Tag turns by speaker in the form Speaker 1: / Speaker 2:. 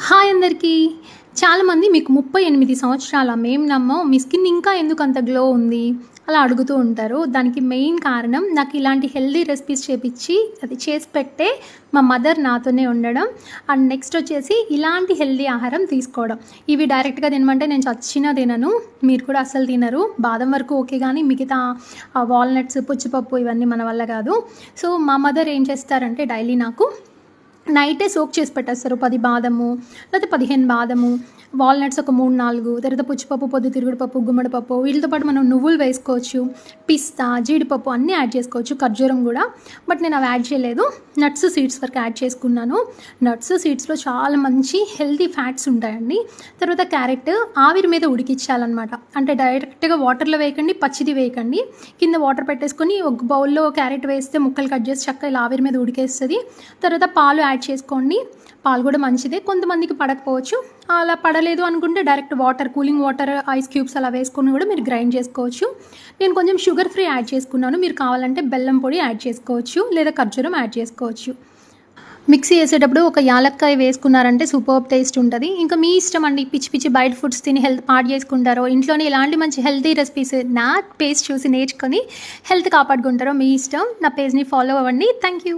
Speaker 1: Hi అందరికీ. చాలామంది మీకు 38 సంవత్సరాల మేము నమ్మం, మీ స్కిన్ ఇంకా ఎందుకు అంత గ్లో ఉంది అలా అడుగుతూ ఉంటారు. దానికి మెయిన్ కారణం నాకు ఇలాంటి హెల్దీ రెసిపీస్ చేపించి అది చేసి పెట్టే మా మదర్ నాతోనే ఉండడం. అండ్ నెక్స్ట్ వచ్చేసి ఇలాంటి హెల్దీ ఆహారం తీసుకోవడం. ఇవి డైరెక్ట్గా తినమంటే నేను చచ్చినా తినను, మీరు కూడా అస్సలు తినరు. బాదం వరకు ఓకే, కానీ మిగతా వాల్నట్స్, పుచ్చిపప్పు ఇవన్నీ మన వల్ల కాదు. సో మా మదర్ ఏం చేస్తారంటే డైలీ నాకు నైటే సోక్ చేసి పెట్టేస్తారు. 10 బాదము లేకపోతే 15 బాదము, వాల్నట్స్ ఒక 3-4, తర్వాత పుచ్చిపప్పు, పొద్దుతిరుగుడు పప్పు, గుమ్మడి పప్పు, వీటితో పాటు మనం నువ్వులు వేసుకోవచ్చు, పిస్తా, జీడిపప్పు అన్నీ యాడ్ చేసుకోవచ్చు, ఖర్జూరం కూడా. బట్ నేను అవి యాడ్ చేయలేదు, నట్స్ సీడ్స్ వరకు యాడ్ చేసుకున్నాను. నట్స్ సీడ్స్లో చాలా మంచి హెల్తీ ఫ్యాట్స్ ఉంటాయండి. తర్వాత క్యారెట్ ఆవిరి మీద ఉడికించాలన్నమాట. అంటే డైరెక్ట్గా వాటర్లో వేయకండి, పచ్చిది వేయకండి. కింద వాటర్ పెట్టేసుకొని ఒక బౌల్లో క్యారెట్ వేస్తే ముక్కలు కట్ చేసి చక్కగా ఇలా ఆవిరి మీద ఉడికేస్తుంది. తర్వాత పాలు యాడ్ చేసుకోండి. పాలు కూడా మంచిదే, కొంతమందికి పడకపోవచ్చు. అలా పడలేదు అనుకుంటే direct water, cooling water, ice cubes అలా వేసుకొని కూడా మీరు గ్రైండ్ చేసుకోవచ్చు. నేను కొంచెం షుగర్ ఫ్రీ యాడ్ చేసుకున్నాను, మీరు కావాలంటే బెల్లం పొడి యాడ్ చేసుకోవచ్చు లేదా ఖర్జూరం యాడ్ చేసుకోవచ్చు. మిక్సీ వేసేటప్పుడు ఒక యాలక్కాయ వేసుకున్నారంటే సూపర్ టేస్ట్ ఉంటుంది. ఇంకా మీ ఇష్టం అండి, పిచ్చి పిచ్చి బయట ఫుడ్స్ తిని హెల్త్ పాడు చేసుకుంటారో, ఇంట్లోనే ఇలాంటి మంచి హెల్తీ రెసిపీస్ నా పేజ్ చూసి నేర్చుకొని హెల్త్ కాపాడుకుంటారో మీ ఇష్టం. నా పేజ్ని ఫాలో అవ్వండి. Thank you.